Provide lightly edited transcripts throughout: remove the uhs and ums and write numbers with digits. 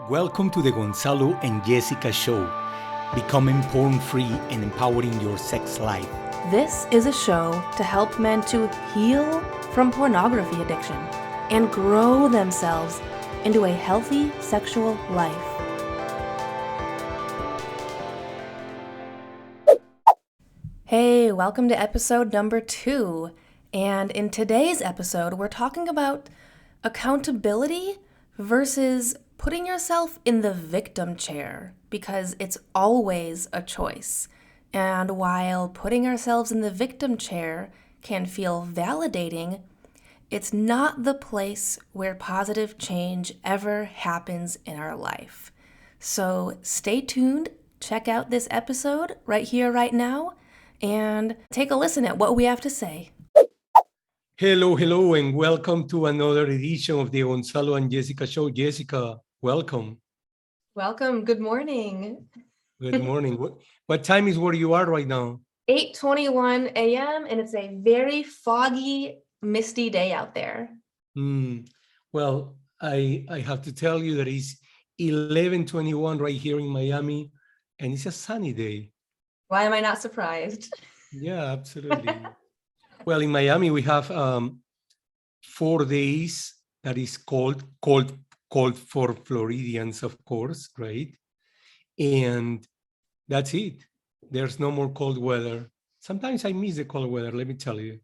Welcome to the Gonzalo and Jessica Show, becoming porn-free and empowering your sex life. This is a show to help men to heal from pornography addiction and grow themselves into a healthy sexual life. Hey, welcome to episode number 2. And in today's episode, we're talking about accountability versus putting yourself in the victim chair, because it's always a choice. And while putting ourselves in the victim chair can feel validating, it's not the place where positive change ever happens in our life. So stay tuned, check out this episode right here, right now, and take a listen at what we have to say. Hello, and welcome to another edition of the Gonzalo and Jessica Show. Jessica, welcome. Welcome. Good morning. Good morning. What time is where you are right now? 8:21 a.m. and it's a very foggy, misty day out there. Well, I have to tell you that it's 11:21 right here in Miami, and it's a sunny day. Why am I not surprised? Yeah, absolutely. Well, in Miami, we have 4 days that is cold for Floridians, of course, right? And that's it. There's no more cold weather. Sometimes I miss the cold weather, let me tell you.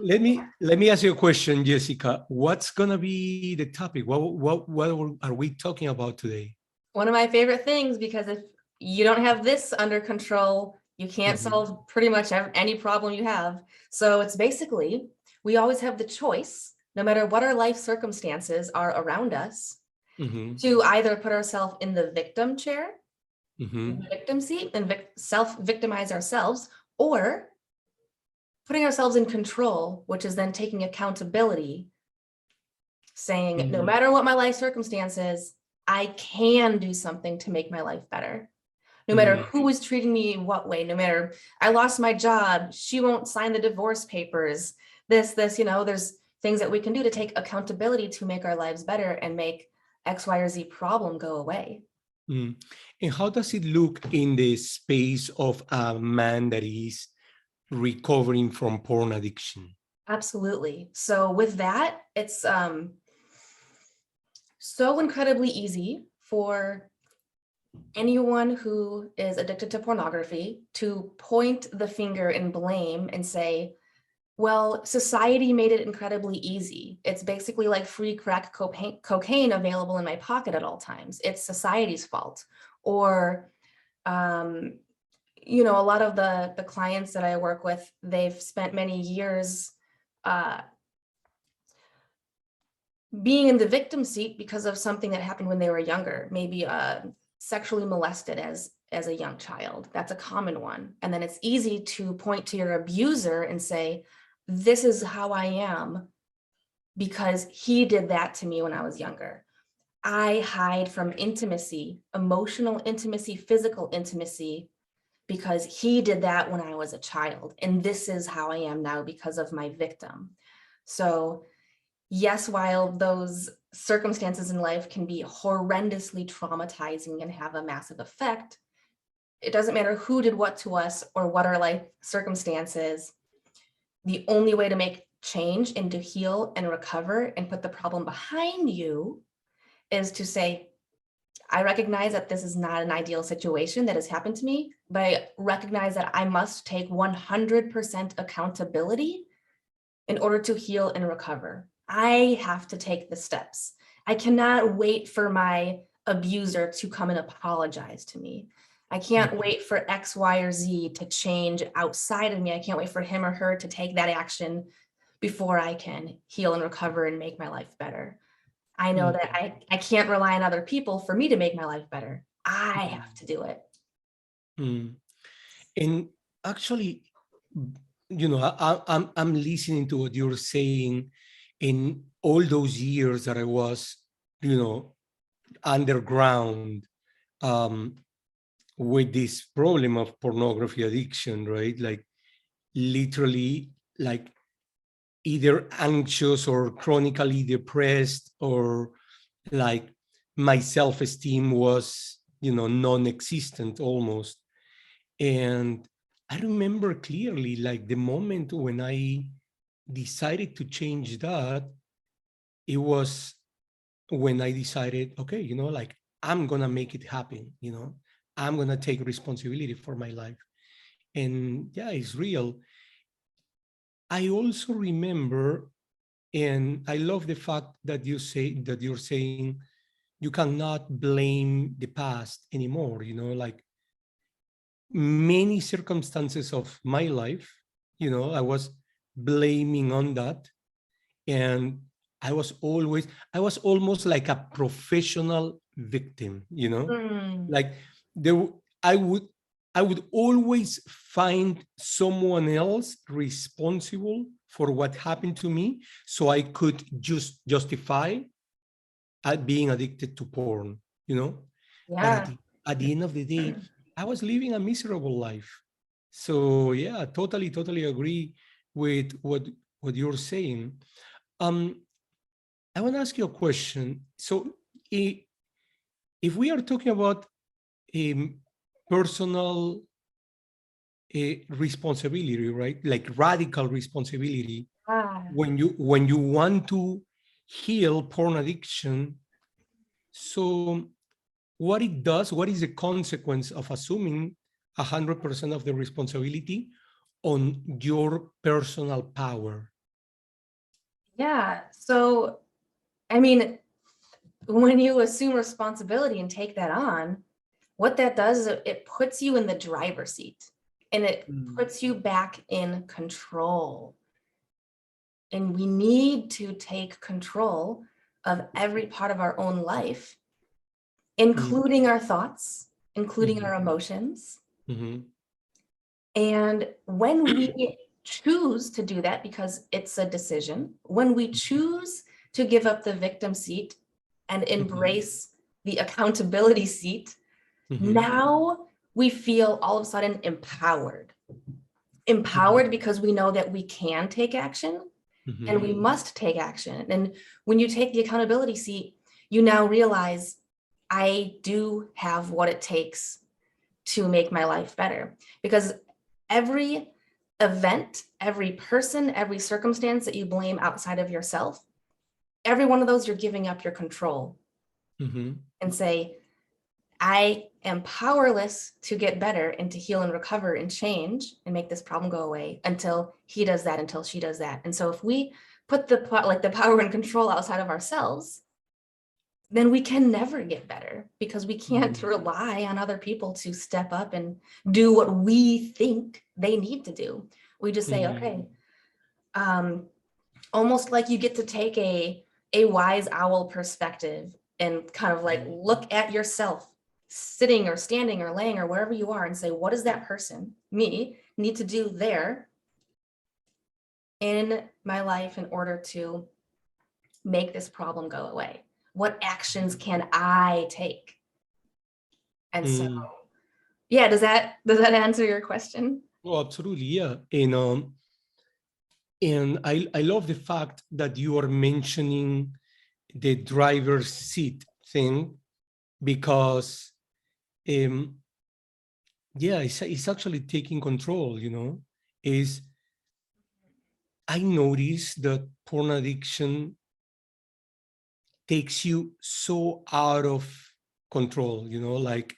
Let me ask you a question, Jessica. What's gonna be the topic? What are we talking about today? One of my favorite things, because if you don't have this under control, you can't solve pretty much any problem you have. So it's basically, we always have the choice, no matter what our life circumstances are around us, to either put ourselves in the victim chair, the victim seat, and self-victimize ourselves, or putting ourselves in control, which is then taking accountability, saying, no matter what my life circumstances, I can do something to make my life better. No matter who is treating me in what way, no matter I lost my job, she won't sign the divorce papers, this, there's things that we can do to take accountability to make our lives better and make X, Y, or Z problem go away. And how does it look in the space of a man that is recovering from porn addiction? Absolutely. So with that, it's so incredibly easy for anyone who is addicted to pornography to point the finger and blame and say, well, society made it incredibly easy. It's basically like free crack cocaine available in my pocket at all times. It's society's fault. Or, a lot of the clients that I work with, they've spent many years being in the victim seat because of something that happened when they were younger, maybe sexually molested as a young child. That's a common one. And then it's easy to point to your abuser and say, this is how I am because he did that to me when I was younger. I hide from intimacy, emotional intimacy, physical intimacy, because he did that when I was a child. And this is how I am now because of my victim. So yes, while those circumstances in life can be horrendously traumatizing and have a massive effect, it doesn't matter who did what to us or what our life circumstances. The only way to make change and to heal and recover and put the problem behind you is to say, I recognize that this is not an ideal situation that has happened to me, but I recognize that I must take 100% accountability in order to heal and recover. I have to take the steps. I cannot wait for my abuser to come and apologize to me. I can't wait for X, Y, or Z to change outside of me. I can't wait for him or her to take that action before I can heal and recover and make my life better. I know that I can't rely on other people for me to make my life better. I have to do it. And actually, I'm listening to what you're saying. In all those years that I was, underground with this problem of pornography addiction, right? Like literally, like either anxious or chronically depressed or like my self-esteem was, non-existent almost. And I remember clearly, like, the moment when I decided to change that, it was when I decided, okay, like, I'm gonna make it happen, I'm gonna take responsibility for my life. And yeah, it's real. I also remember, and I love the fact that you're saying you cannot blame the past anymore, like, many circumstances of my life, I was blaming on that. And I was almost like a professional victim, Mm, like, there I would I would always find someone else responsible for what happened to me, so I could just justify being addicted to porn, but yeah. at the end of the day, I was living a miserable life. So yeah, totally agree with what you're saying. um I want to ask you a question. So, if we are talking about um, personal responsibility, right? Like radical responsibility, Ah, when you want to heal porn addiction, so what is the consequence of assuming 100% of the responsibility on your personal power? yeah. So, I mean, when you assume responsibility and take that on, what that does is it puts you in the driver's seat and it Mm, puts you back in control. And we need to take control of every part of our own life, mm, including our thoughts, including mhm, our emotions. mhm, And when we choose to do that, because it's a decision, when we choose to give up the victim seat and mhm, embrace the accountability seat, mhm, now we feel all of a sudden empowered. mhm, Empowered because we know that we can take action and we mhm, must take action. And when you take the accountability seat, you now realize I do have what it takes to make my life better. Because every event, every person, every circumstance that you blame outside of yourself, every one of those, you're giving up your control mhm, and say, I am powerless to get better and to heal and recover and change and make this problem go away until he does that, until she does that. And so if we put the power and control outside of ourselves, then we can never get better because we can't mhm, rely on other people to step up and do what we think they need to do. We just say, mhm, okay, um, almost like you get to take a wise owl perspective and kind of like mhm, look at yourself sitting or standing or laying or wherever you are and say, what does that person, me, need to do there in my life in order to make this problem go away? What actions can I take? And so, mm. yeah, does that answer your question? Oh, absolutely, yeah. And I love the fact that you are mentioning the driver's seat thing, because um, yeah, it's actually taking control. Is I noticed that porn addiction takes you so out of control. Like,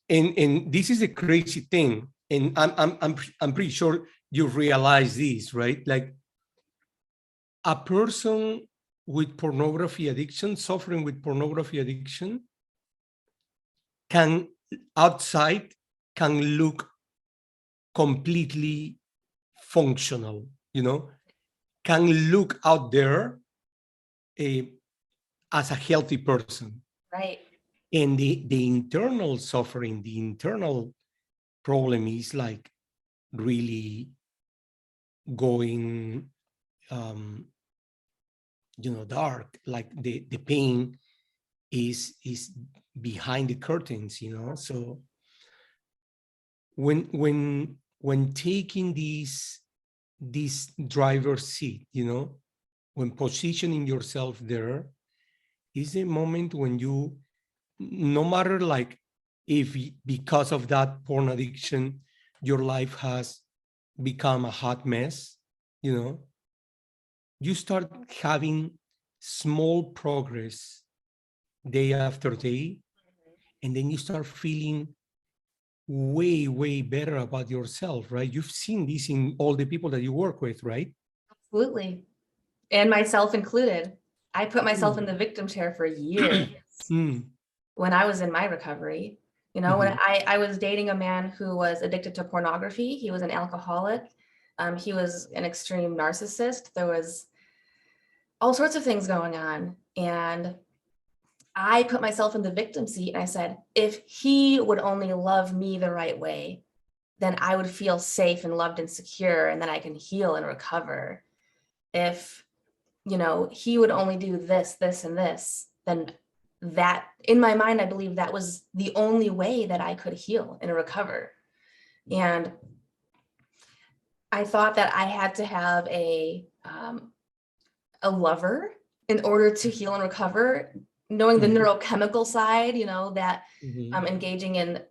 and this is a crazy thing, and I'm pretty sure you realize this, right? Like, a person with pornography addiction, suffering with pornography addiction, can outside can look completely functional, can look out there uh, as a healthy person. Right. And the internal suffering, the internal problem is like really going, um, dark. Like the pain is behind the curtains. So when taking this driver's seat, when positioning yourself there, is the moment when you, no matter like if because of that porn addiction, your life has become a hot mess, you know, you start having small progress day after day, and then you start feeling way, way better about yourself, right? You've seen this in all the people that you work with, right? Absolutely. And myself included. I put myself in Mm. the victim chair for years Mm. when I was in my recovery. You know, when Mhm. I was dating a man who was addicted to pornography, he was an alcoholic. He was an extreme narcissist. There was all sorts of things going on. And I put myself in the victim seat and I said, if he would only love me the right way, then I would feel safe and loved and secure, and then I can heal and recover. If, you know, he would only do this, this, and this, then that, in my mind, I believe that was the only way that I could heal and recover. And I thought that I had to have a lover in order to heal and recover, knowing the Mhm. neurochemical side, you know, that Mhm. engaging in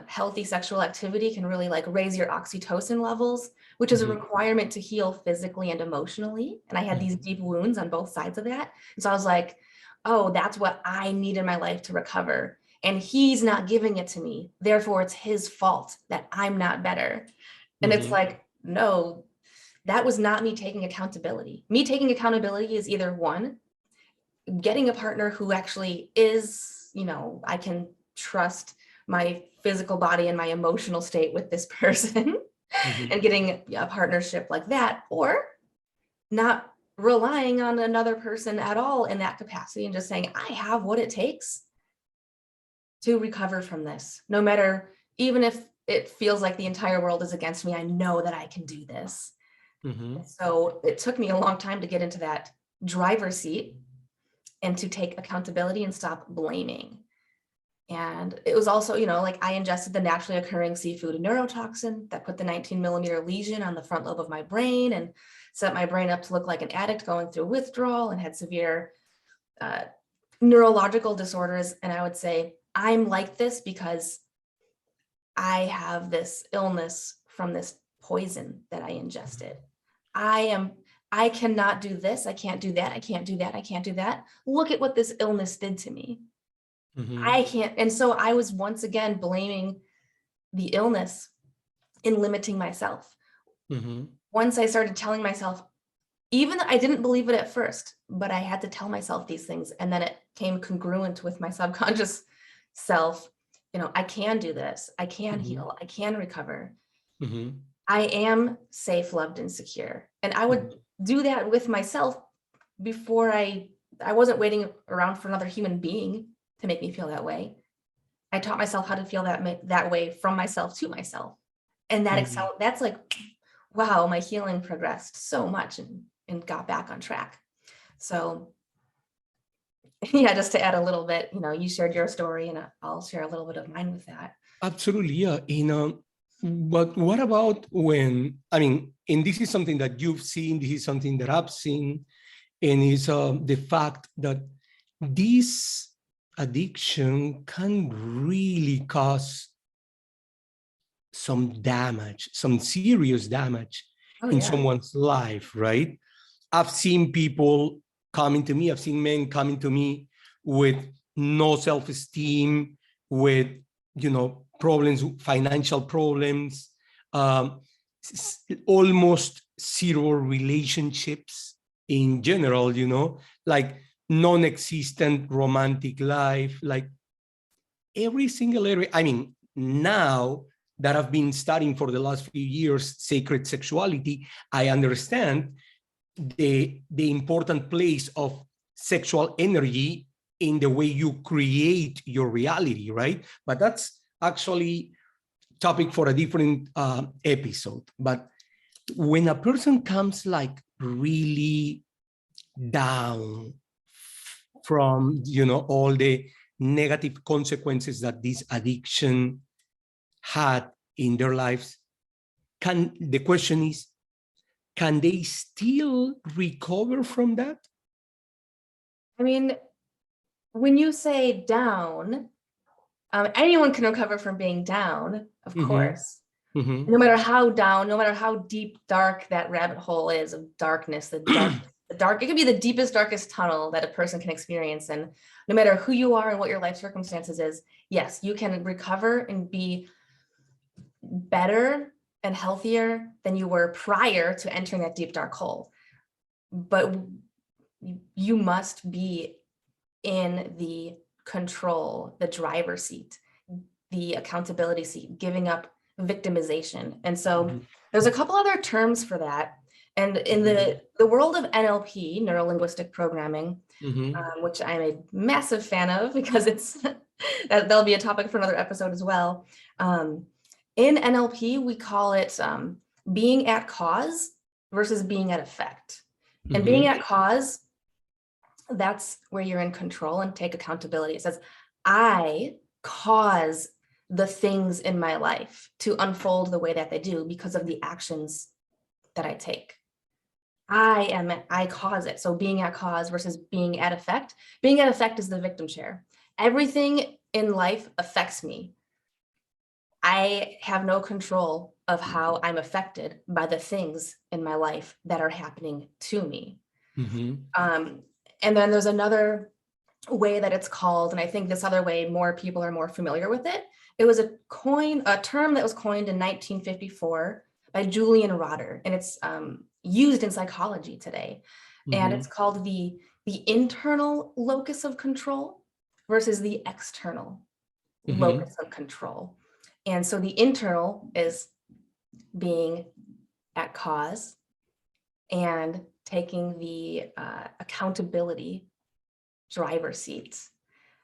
healthy sexual activity can really like raise your oxytocin levels, which is a Mhm. requirement to heal physically and emotionally. And I had these Mhm. deep wounds on both sides of that. And so I was like, oh, that's what I need in my life to recover. And he's not giving it to me. Therefore, it's his fault that I'm not better. And it's Mhm. like, no, that was not me taking accountability. Me taking accountability is either one, getting a partner who actually is, you know, I can trust my physical body and my emotional state with this person Mhm. and getting a partnership like that, or not relying on another person at all in that capacity and just saying, I have what it takes to recover from this. No matter, even if it feels like the entire world is against me, I know that I can do this. Mhm. So it took me a long time to get into that driver's seat and to take accountability and stop blaming. And it was also, you know, like I ingested the naturally occurring seafood neurotoxin that put the 19-millimeter lesion on the front lobe of my brain and set my brain up to look like an addict going through withdrawal, and had severe uh, neurological disorders. And I would say, I'm like this because I have this illness from this poison that I ingested. I cannot do this. I can't do that. I can't do that. I can't do that. Look at what this illness did to me. Mhm. I can't. And so I was once again blaming the illness in limiting myself. Mhm. Once I started telling myself, even though I didn't believe it at first, but I had to tell myself these things. And then it came congruent with my subconscious self. You know, I can do this. I can Mhm. heal. I can recover. Mhm. I am safe, loved, and secure. And I would Mhm. do that with myself before I wasn't waiting around for another human being to make me feel that way. I taught myself how to feel that way from myself to myself. And Mhm. that's like, wow, my healing progressed so much and got back on track. So yeah, just to add a little bit, you know, you shared your story and I'll share a little bit of mine with that. Absolutely, yeah. But what about when, I mean, and this is something that you've seen, this is something that I've seen, and is the fact that this addiction can really cause some damage, some serious damage Oh in yeah. someone's life, right? I've seen people coming to me, I've seen men coming to me with no self-esteem, with, you know, problems, financial problems, um, almost zero relationships in general, you know, like non-existent romantic life, like every single area. I mean, now that I've been studying for the last few years sacred sexuality, I understand the important place of sexual energy in the way you create your reality, right? But that's actually topic for a different episode. But when a person comes like really down from, you know, all the negative consequences that this addiction had in their lives, can the question is, can they still recover from that? I mean, when you say down, anyone can recover from being down, of course. No matter how down, no matter how deep, dark that rabbit hole is of darkness, the dark, it could be the deepest, darkest tunnel that a person can experience. And no matter who you are and what your life circumstances is, yes, you can recover and be better and healthier than you were prior to entering that deep, dark hole. But you must be in the control, the driver's seat, the accountability seat, giving up victimization. And so there's a couple other terms for that. And in the world of NLP, neuro-linguistic programming, which I'm a massive fan of because it's that'll be a topic for another episode as well. In NLP, we call it being at cause versus being at effect. And being at cause, that's where you're in control and take accountability. It says, I cause the things in my life to unfold the way that they do because of the actions that I take. I cause it. So being at cause versus being at effect. Being at effect is the victim chair. Everything in life affects me. I have no control of how I'm affected by the things in my life that are happening to me. And then there's another way that it's called, and I think this other way more people are more familiar with it. It was a term that was coined in 1954 by Julian Rotter, and it's used in psychology today. And it's called the internal locus of control versus the external locus of control. And so the internal is being at cause and taking the accountability driver's seat.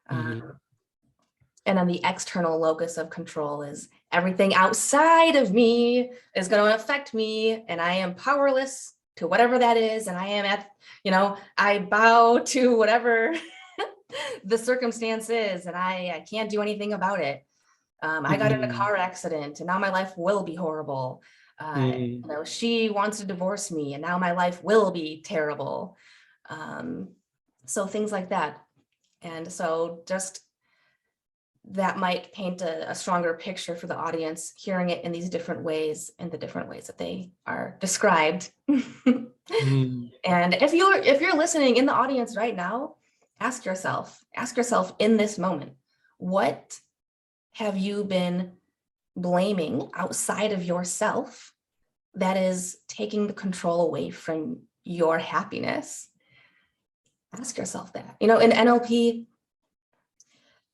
And then the external locus of control is everything outside of me is going to affect me, and I am powerless to whatever that is. And I am I bow to whatever the circumstance is, and I can't do anything about it. I got in a car accident and now my life will be horrible. She wants to divorce me and now my life will be terrible. So things like that. And so just that might paint a stronger picture for the audience, hearing it in these different ways, in the different ways that they are described. And if you're listening in the audience right now, ask yourself in this moment, what have you been blaming outside of yourself that is taking the control away from your happiness? Ask yourself that. In NLP,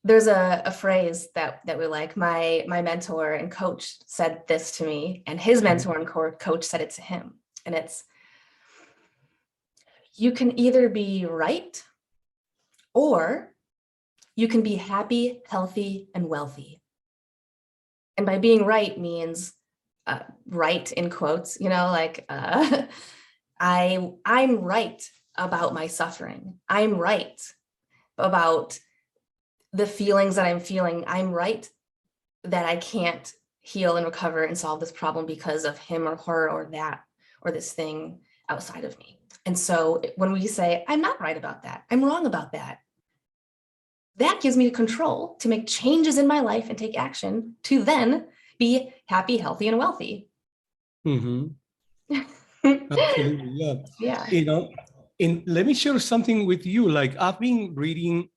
there's a phrase that we like. My mentor and coach said this to me, and his mentor and coach said it to him. And it's, you can either be right or you can be happy, healthy, and wealthy. And by being right means right in quotes, I'm right about my suffering. I'm right about the feelings that I'm feeling. I'm right that I can't heal and recover and solve this problem because of him or her or that or this thing outside of me. And so when we say, I'm not right about that, I'm wrong about that, that gives me control to make changes in my life and take action to then be happy, healthy, and wealthy. Absolutely, yeah. And let me share something with you. Like, I've been reading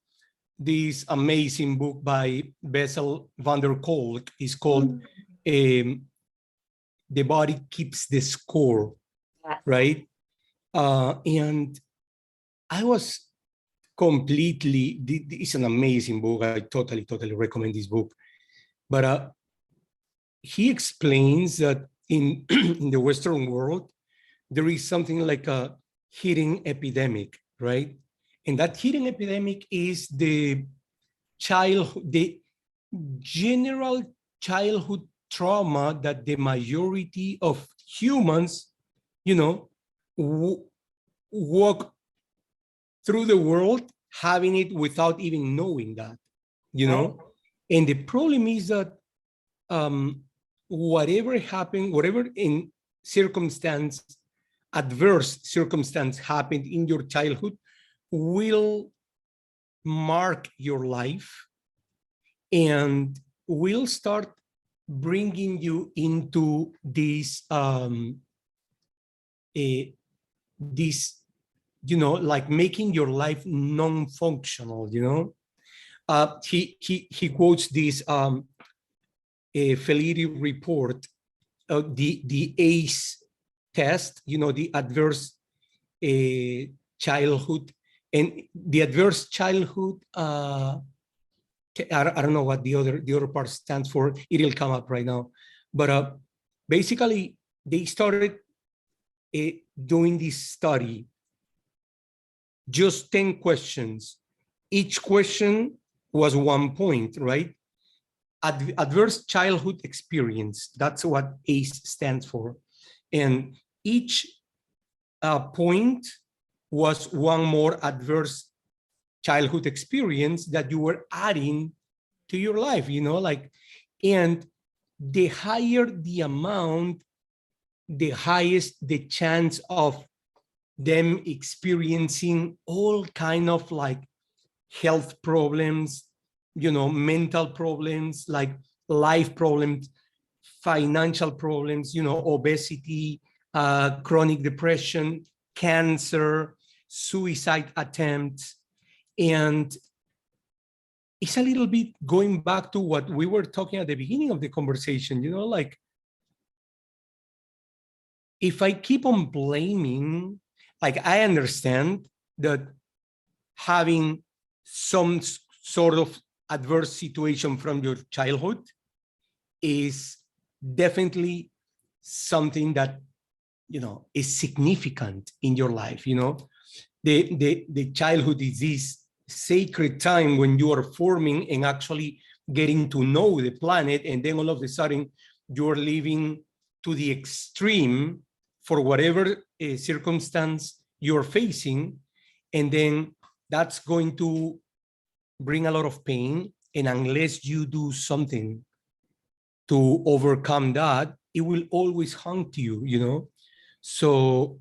this amazing book by Bessel van der Kolk. It's called The Body Keeps the Score, right? And I was completely, it's an amazing book. I totally recommend this book. But he explains that in, in the Western world, there is something like a hidden epidemic, right? And that hidden epidemic is the general childhood trauma that the majority of humans, walk through the world having it without even knowing that, And the problem is that whatever happened, whatever adverse circumstance happened in your childhood will mark your life and will start bringing you into this, this, like making your life non-functional, he quotes this Felitti report, the ACE test, the adverse childhood, and the adverse childhood, I don't know what the other part stands for. It'll come up right now. But basically, they started doing this study, just 10 questions. Each question was 1 point, right? Adverse childhood experience, that's what ACE stands for. And each point was one more adverse childhood experience that you were adding to your life, and the higher the amount, the highest the chance of them experiencing all kind of like health problems, mental problems, like life problems, financial problems, obesity, chronic depression, cancer, suicide attempts. And it's a little bit going back to what we were talking at the beginning of the conversation, like if I keep on blaming, like I understand that having some sort of adverse situation from your childhood is definitely something that, is significant in your life. The childhood is this sacred time when you are forming and actually getting to know the planet, and then all of a sudden you're living to the extreme for whatever circumstance you're facing, and then that's going to bring a lot of pain. And unless you do something to overcome that, it will always haunt you, So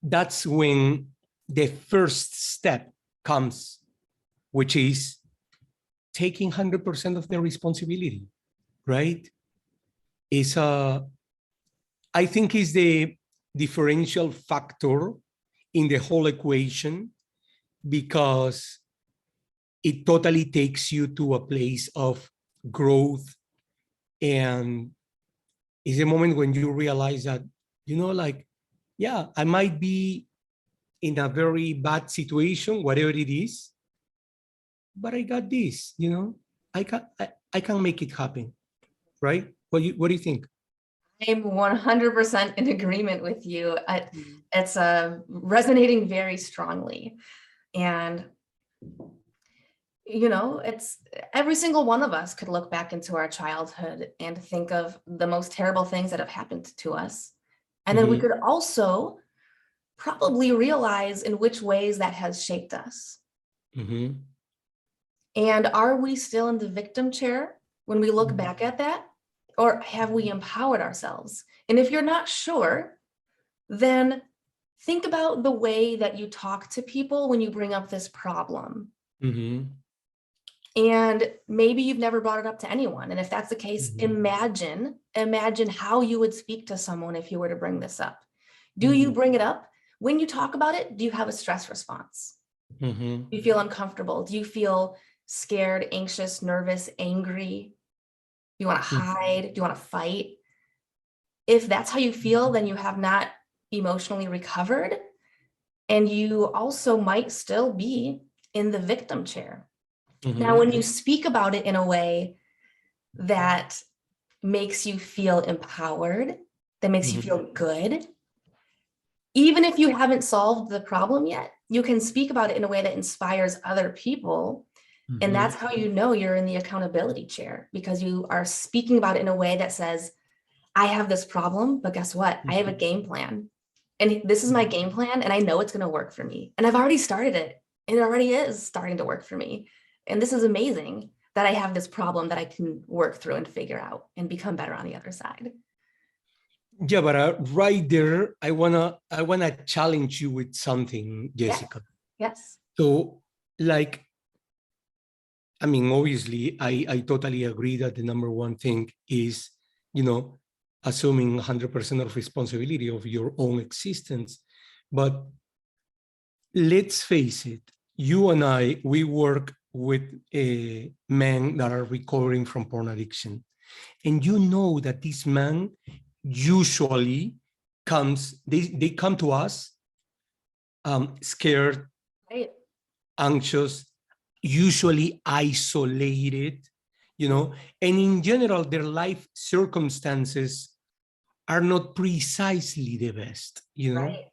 that's when the first step comes, which is taking 100% of the responsibility, right? I think is the differential factor in the whole equation, because it totally takes you to a place of growth. And it's a moment when you realize that, like, yeah, I might be in a very bad situation, whatever it is, but I got this, I can make it happen, right? What do you think? I'm 100% in agreement with you. It's resonating very strongly. And, it's every single one of us could look back into our childhood and think of the most terrible things that have happened to us. And then we could also probably realize in which ways that has shaped us. And are we still in the victim chair when we look back at that? Or have we empowered ourselves? And if you're not sure, then think about the way that you talk to people when you bring up this problem. And maybe you've never brought it up to anyone. And if that's the case, imagine how you would speak to someone if you were to bring this up. Do you bring it up? When you talk about it, do you have a stress response? Do you feel uncomfortable? Do you feel scared, anxious, nervous, angry? Do you want to hide? Do you want to fight? If that's how you feel, then you have not emotionally recovered. And you also might still be in the victim chair. Now, when you speak about it in a way that makes you feel empowered, that makes you feel good, even if you haven't solved the problem yet, you can speak about it in a way that inspires other people. And that's how you know you're in the accountability chair, because you are speaking about it in a way that says, I have this problem, but guess what? I have a game plan. And this is my game plan, and I know it's going to work for me. And I've already started it, and it already is starting to work for me. And this is amazing that I have this problem that I can work through and figure out and become better on the other side. Yeah, but right there, I wanna challenge you with something, Jessica. Yes. So, like, I mean, obviously, I totally agree that the number one thing is, assuming 100% of responsibility of your own existence. But let's face it, you and I, we work with men that are recovering from porn addiction. And you know that these men usually they come to us scared, Right. anxious, usually isolated, and in general, their life circumstances are not precisely the best, Right.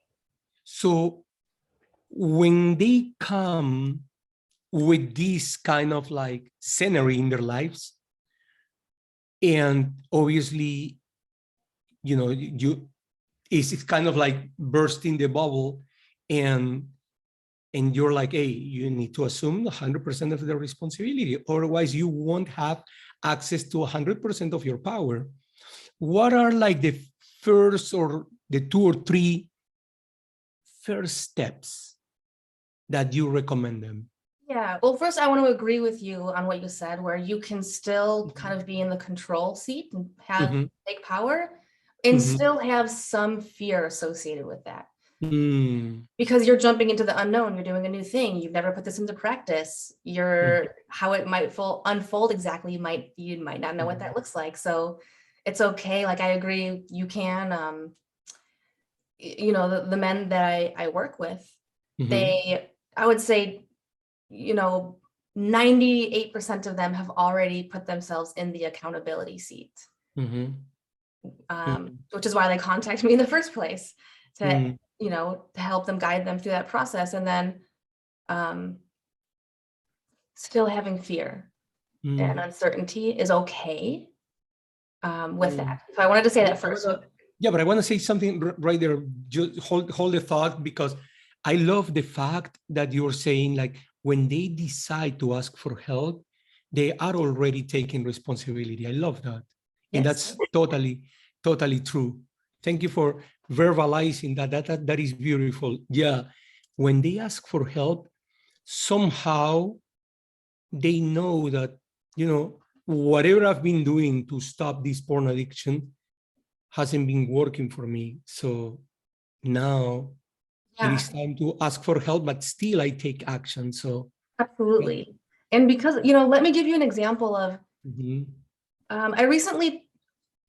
So when they come with this kind of like scenery in their lives, and obviously, it's kind of like bursting the bubble, and you're like, hey, you need to assume 100% of the responsibility, otherwise you won't have access to 100% of your power. What are like the first or the 2 or 3 first steps that you recommend them? Yeah. Well, first, I want to agree with you on what you said, where you can still kind of be in the control seat and have take power and still have some fear associated with that. Because you're jumping into the unknown, you're doing a new thing, you've never put this into practice, how it might unfold exactly, you might not know what that looks like. So it's okay. Like, I agree, you can, the men that I work with, I would say, 98% of them have already put themselves in the accountability seat. Which is why they contact me in the first place, to help them, guide them through that process. And then still having fear and uncertainty is okay with that. So I wanted to say that first. Yeah, but I want to say something right there. Just hold the thought, because I love the fact that you're saying, like, when they decide to ask for help, they are already taking responsibility. I love that. And that's totally true. Thank you for verbalizing that. That is beautiful. Yeah. When they ask for help, somehow they know that, whatever I've been doing to stop this porn addiction hasn't been working for me. So now it is time to ask for help, but still I take action. So absolutely. And because, let me give you an example of, I recently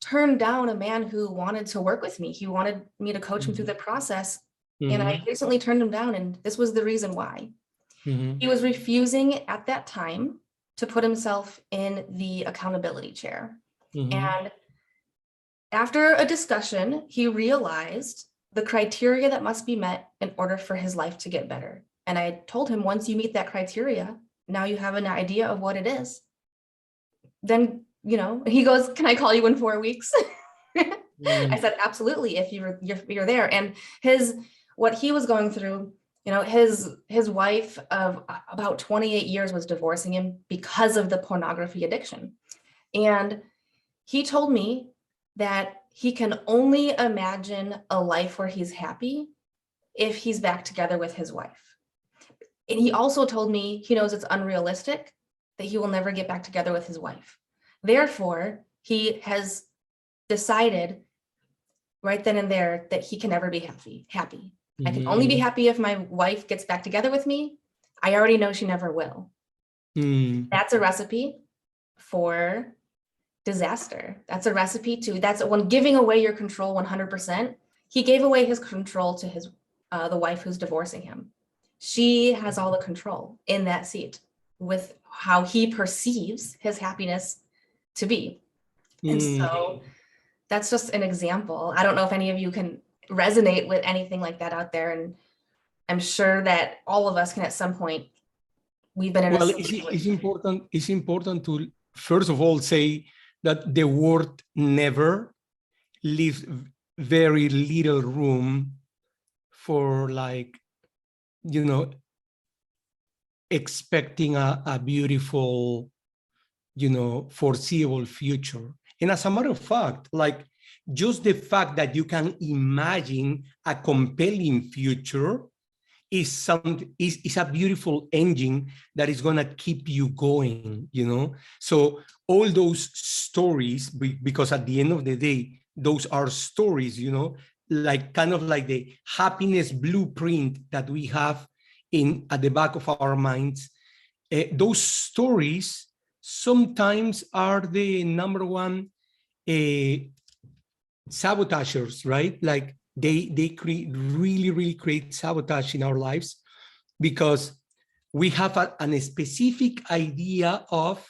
turned down a man who wanted to work with me. He wanted me to coach him through the process. And I recently turned him down, and this was the reason why. He was refusing at that time to put himself in the accountability chair. And after a discussion, he realized the criteria that must be met in order for his life to get better. And I told him, once you meet that criteria, now you have an idea of what it is. Then, he goes, can I call you in 4 weeks? I said, absolutely, if you're there. And what he was going through, his wife of about 28 years was divorcing him because of the pornography addiction. And he told me that he can only imagine a life where he's happy if he's back together with his wife. And he also told me he knows it's unrealistic, that he will never get back together with his wife. Therefore, he has decided right then and there that he can never be happy. I can only be happy if my wife gets back together with me. I already know she never will. That's a recipe for disaster. That's a recipe that's when giving away your control 100%. He gave away his control to the wife who's divorcing him. She has all the control in that seat with how he perceives his happiness to be. And so that's just an example. I don't know if any of you can resonate with anything like that out there. And I'm sure that all of us can at some point, we've been in a situation. It's important to, first of all, say that the word never leaves very little room for, like, expecting a beautiful, foreseeable future. And as a matter of fact, like, just the fact that you can imagine a compelling future is a beautiful engine that is gonna keep you going, you know. So all those stories, because at the end of the day, those are stories, you know, like kind of like the happiness blueprint that we have in at the back of our minds. Those stories sometimes are the number one sabotagers, right? Like they create really create sabotage in our lives because we have a specific idea of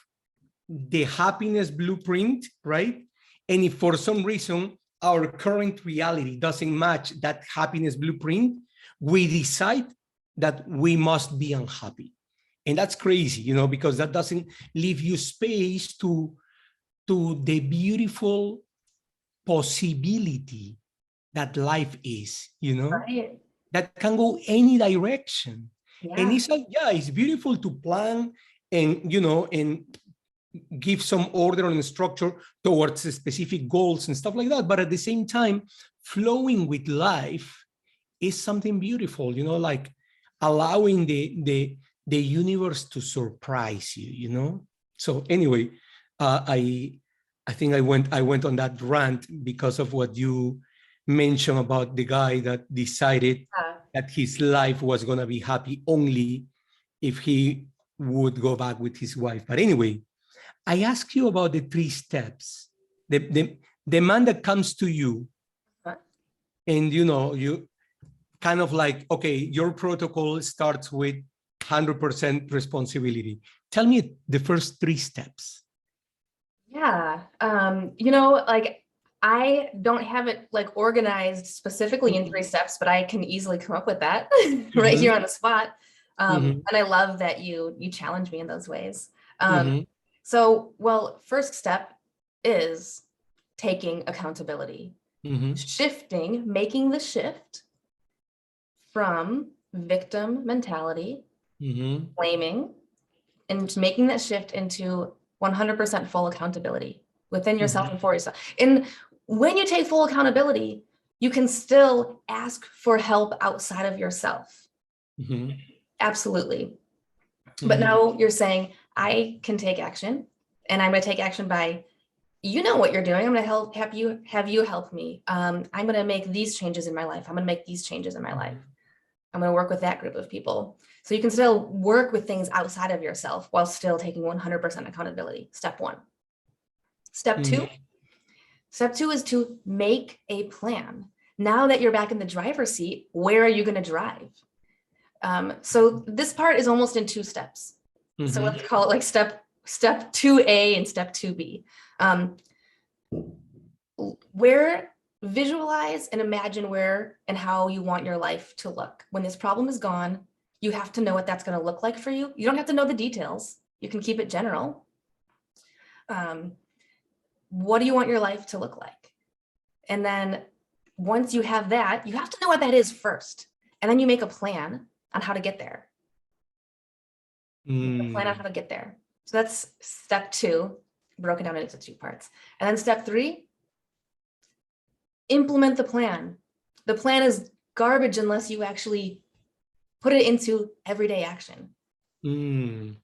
the happiness blueprint, right? And if for some reason our current reality doesn't match that happiness blueprint, we decide that we must be unhappy. And that's crazy, you know, because that doesn't leave you space to the beautiful possibility that life is, you know, Right. that can go any direction. And Yeah. it's like, yeah, it's beautiful to plan and, you know, and give some order and structure towards specific goals and stuff like that. But at the same time, flowing with life is something beautiful, you know, like allowing the universe to surprise you, you know. So anyway, I think I went on that rant because of what you mentioned about the guy that decided that his life was going to be happy only if he would go back with his wife. But anyway, I ask you about the 3 steps. The man that comes to you and, you know, you kind of like, okay, your protocol starts with 100% responsibility. Tell me the first 3 steps. Yeah. You know, like I don't have it like organized specifically in 3 steps, but I can easily come up with that right here on the spot. And I love that you challenge me in those ways. So, well, first step is taking accountability, shifting, making the shift from victim mentality, blaming, and making that shift into 100% full accountability within yourself and for yourself. And when you take full accountability, you can still ask for help outside of yourself. Absolutely. But now you're saying, I can take action, and I'm going to take action by, you know what you're doing. I'm going to have you help me. I'm going to make these changes in my life. I'm going to make these changes in my life. I'm going to work with that group of people. So you can still work with things outside of yourself while still taking 100% accountability. Step 1. Step 2. Step 2 is to make a plan. Now that you're back in the driver's seat, where are you going to drive? So this part is almost in 2 steps. So let's call it like step 2A and step 2B. Where visualize and imagine where and how you want your life to look. When this problem is gone, you have to know what that's going to look like for you. You don't have to know the details. You can keep it general. What do you want your life to look like? And then once you have that, you have to know what that is first. And then you make a plan on how to get there. Make a plan on how to get there. So that's step 2, broken down into 2 parts. And then step 3, implement the plan. The plan is garbage unless you actually put it into everyday action. And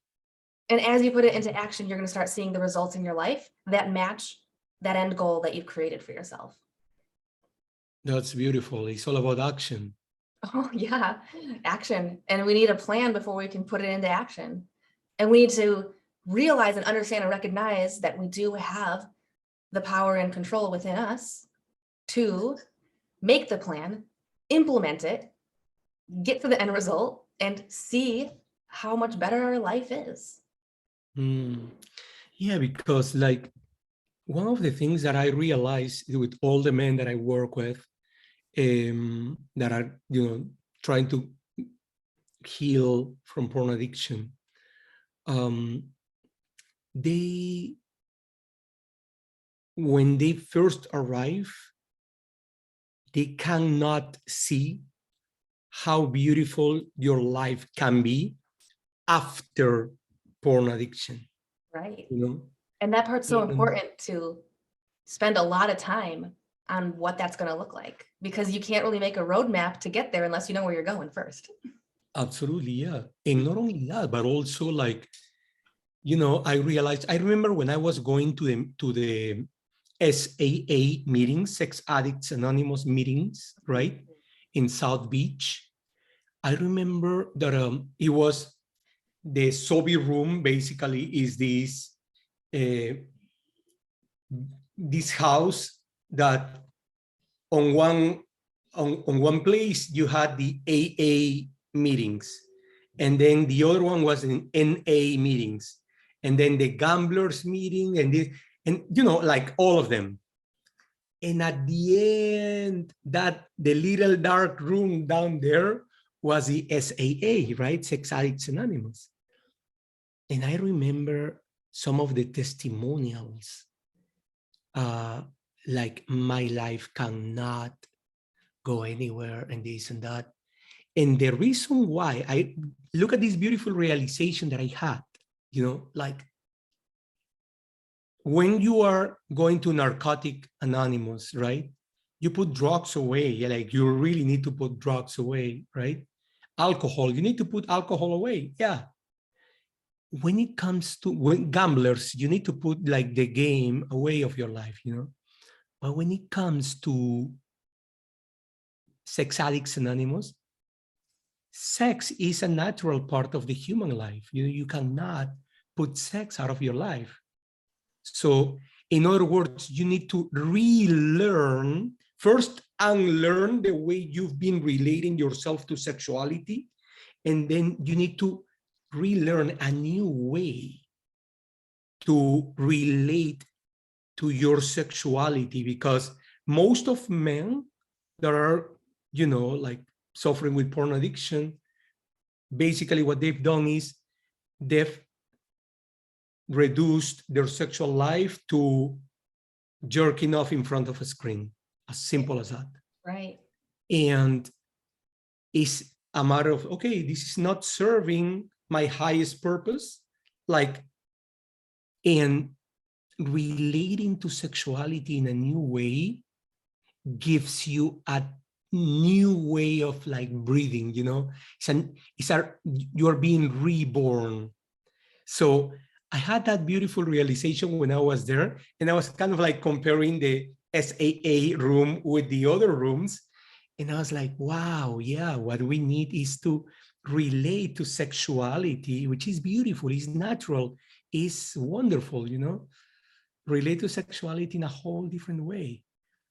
as you put it into action, you're going to start seeing the results in your life that match that end goal that you've created for yourself. That's beautiful. It's all about action. Oh, yeah, action. And we need a plan before we can put it into action. And we need to realize and understand and recognize that we do have the power and control within us to make the plan, implement it, get to the end result, and see how much better our life is. Yeah, because like one of the things that I realized with all the men that I work with that are, you know, trying to heal from porn addiction, when they first arrive, they cannot see how beautiful your life can be after porn addiction. Right. You know? And that part's so important, to spend a lot of time on what that's going to look like, because you can't really make a roadmap to get there unless you know where you're going first. Absolutely, yeah. And not only that, but also like, you know, I realized, I remember when I was going to the SAA meetings, Sex Addicts Anonymous meetings, right, in South Beach. I remember that it was the Soviet room. Basically, is uh, this house that on one place you had the AA meetings, and then the other one was in NA meetings, and then the gamblers meeting, and this, and you know, like all of them. And at the end, that the little dark room down there was the SAA, right? Sex Addicts Anonymous. And I remember some of the testimonials, uh, like my life cannot go anywhere and this and that. And the reason why, I look at this beautiful realization that I had, you know, like when you are going to Narcotic Anonymous, right? You put drugs away. Like you really need to put drugs away, right? Alcohol, you need to put alcohol away. Yeah. When it comes to when gamblers, you need to put like the game away of your life, you know. But when it comes to Sex Addicts Anonymous, sex is a natural part of the human life. You cannot put sex out of your life. So, in other words, you need to relearn, first unlearn the way you've been relating yourself to sexuality, and then you need to relearn a new way to relate to your sexuality, because most of men that are, you know, like suffering with porn addiction, basically what they've done is they've reduced their sexual life to jerking off in front of a screen, as simple as that. Right. And it's a matter of, okay, this is not serving my highest purpose, like, and relating to sexuality in a new way gives you a new way of like breathing, you know. You're being reborn. So I had that beautiful realization when I was there, and I was kind of like comparing the SAA room with the other rooms, and I was like, wow, yeah, what we need is to relate to sexuality, which is beautiful, is natural, is wonderful, you know. Relate to sexuality in a whole different way,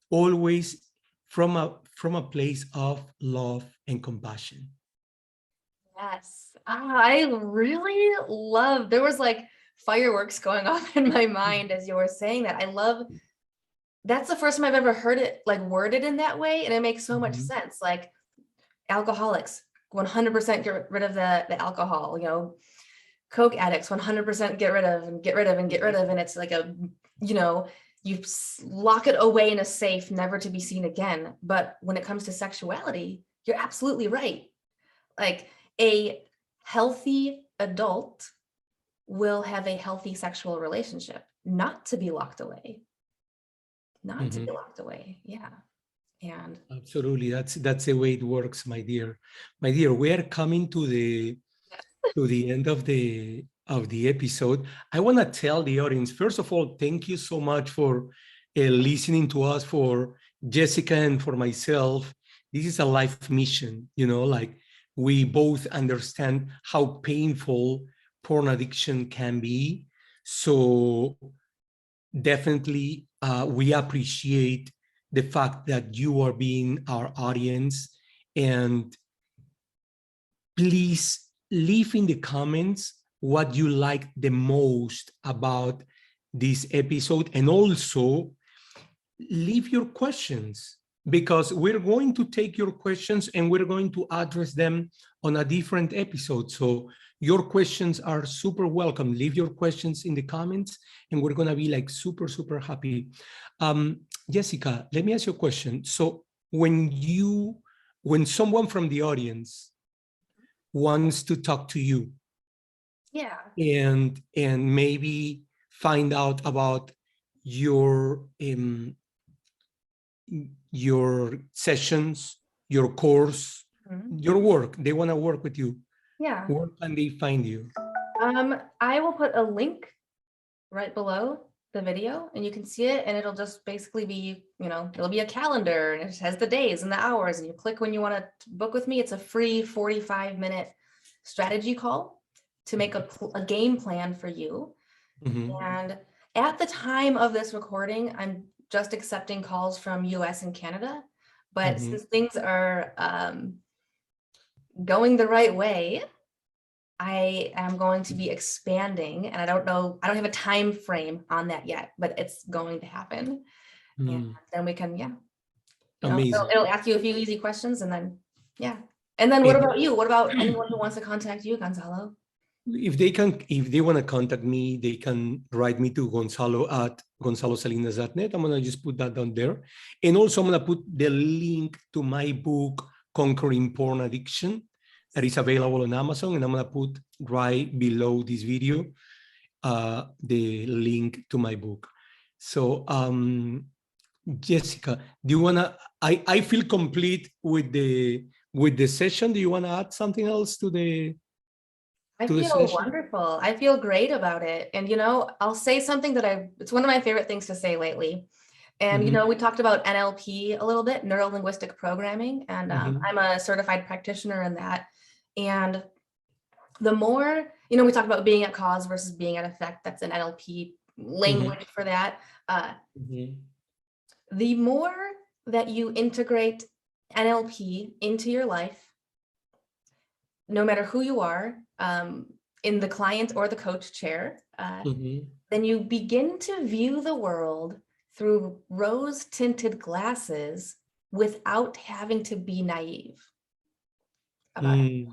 always from a place of love and compassion. Yes. I really love, there was like fireworks going off in my mind as you were saying that. I love, that's the first time I've ever heard it like worded in that way. And it makes so much sense. Like alcoholics, 100% get rid of the alcohol, you know, Coke addicts, 100% get rid of and get rid of and get rid of. And it's like a, you know, you lock it away in a safe, never to be seen again. But when it comes to sexuality, you're absolutely right. Like a healthy adult will have a healthy sexual relationship, not to be locked away, not to be locked away. Yeah. And Absolutely, that's the way it works, my dear. My dear, we are coming to the end of the episode. I want to tell the audience, first of all, thank you so much for listening to us, for Jessica and for myself. This is a life mission, you know, like we both understand how painful porn addiction can be. So definitely we appreciate the fact that you are being our audience, and please leave in the comments what you like the most about this episode, and also leave your questions, because we're going to take your questions and we're going to address them on a different episode. So your questions are super welcome. Leave your questions in the comments and we're going to be like super, super happy. Jessica, let me ask you a question. So when someone from the audience wants to talk to you, yeah, and maybe find out about your sessions, your course, your work, they want to work with you, Yeah. where can they find you? I will put a link right below the video and you can see it, and it'll just basically be, it'll be a calendar and it has the days and the hours, and you click when you want to book with me. It's a free 45-minute strategy call to make a game plan for you. And at the time of this recording, I'm just accepting calls from US and Canada, but since things are going the right way, I am going to be expanding, and I don't have a time frame on that yet, but it's going to happen. And then we can, Amazing. it'll ask you a few easy questions, and then, And then what about you? What about anyone who wants to contact you, Gonzalo? If they want to contact me, they can write me to gonzalosalinas.net. I'm going to just put that down there. And also I'm going to put the link to my book, Conquering Porn Addiction, that is available on Amazon. And I'm going to put right below this video, the link to my book. So, Jessica, do you want to, I feel complete with the session. Do you want to add something else to the I feel wonderful. I feel great about it. And, I'll say something that it's one of my favorite things to say lately. And, we talked about NLP a little bit, neuro linguistic programming, and I'm a certified practitioner in that. And the more, we talked about being at cause versus being at effect. That's an NLP language for that. The more that you integrate NLP into your life, no matter who you are, in the client or the coach chair, then you begin to view the world through rose-tinted glasses without having to be naive about it.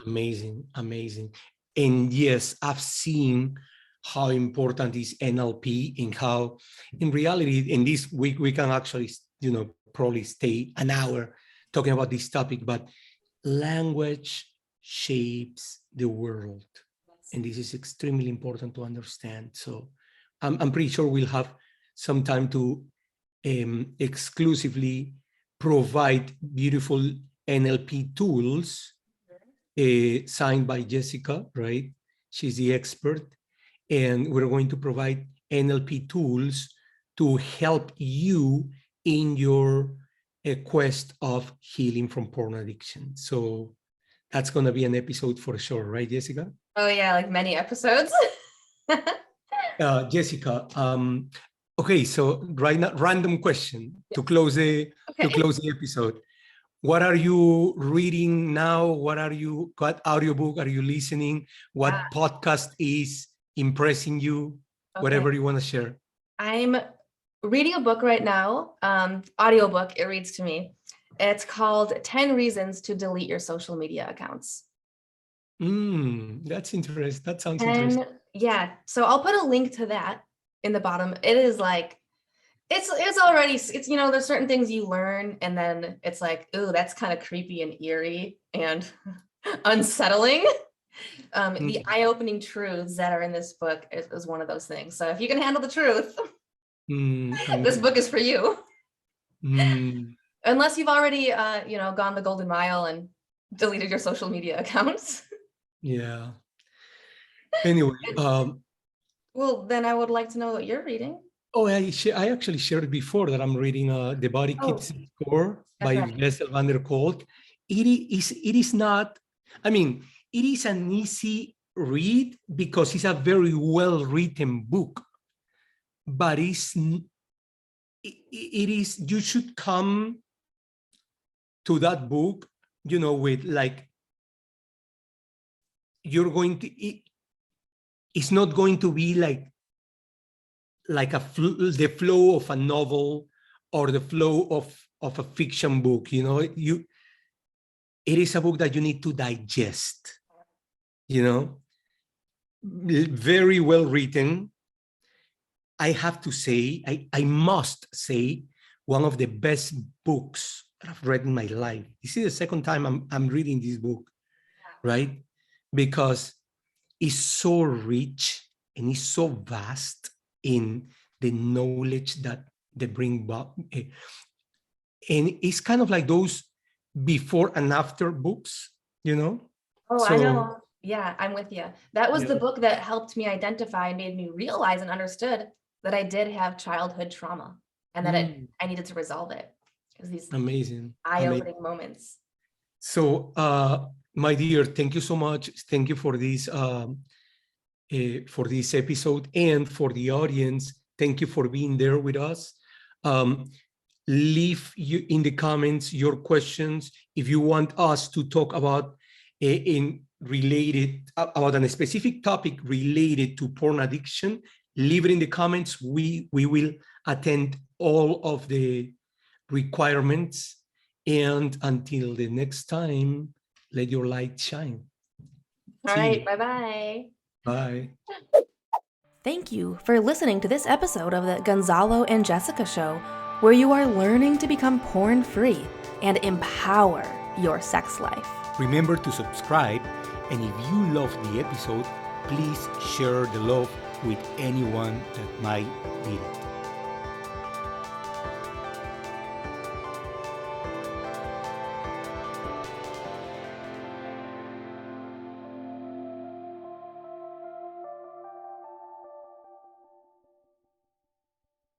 Amazing, amazing. And yes, I've seen how important is NLP and how, in reality, in this week, we can actually, probably stay an hour talking about this topic, but language shapes the world. And this is extremely important to understand. So I'm pretty sure we'll have some time to exclusively provide beautiful NLP tools signed by Jessica, right? She's the expert. And we're going to provide NLP tools to help you in your quest of healing from porn addiction. So that's going to be an episode for sure, right, Jessica? Oh yeah, like many episodes. Jessica, okay, so right now, random question to close the episode. What are you reading now? What audiobook are you listening? What podcast is impressing you? Whatever you want to share. I'm reading a book right now, audiobook, it reads to me. It's called 10 Reasons to Delete Your Social Media Accounts. That's interesting. That sounds interesting. Yeah, so I'll put a link to that in the bottom. It is like, it's already, there's certain things you learn and then it's like, ooh, that's kind of creepy and eerie and unsettling. The eye-opening truths that are in this book is one of those things. So if you can handle the truth, this book is for you. Unless you've already, gone the golden mile and deleted your social media accounts. Yeah. Anyway. Well, then I would like to know what you're reading. Oh, I actually shared before that I'm reading The Body Keeps Score by Bessel van der Kolk. It is not, it is an easy read because it's a very well-written book, but it is, you should come to that book, with like, it's not going to be like the flow of a novel or the flow of a fiction book. It is a book that you need to digest, very well written. I have to say, I must say, one of the best books that I've read in my life. This is the second time I'm reading this book, right? Because it's so rich and it's so vast in the knowledge that they bring back. And it's kind of like those before and after books, you know? Oh, I So, know. Yeah, I'm with you. That was the yeah, book that helped me identify and made me realize and understood that I did have childhood trauma and that I needed to resolve it. It was these amazing. Amazing. eye-opening moments. So, my dear, thank you so much. Thank you for this episode, and for the audience. Thank you for being there with us. Um, Leave you in the comments your questions if you want us to talk about about a specific topic related to porn addiction. Leave it in the comments. We will attend all of the requirements. And until the next time, let your light shine. All See right, you. bye-bye. Bye. Thank you for listening to this episode of the Gonzalo and Jessica Show, where you are learning to become porn-free and empower your sex life. Remember to subscribe, and if you loved the episode, please share the love with anyone that might need it.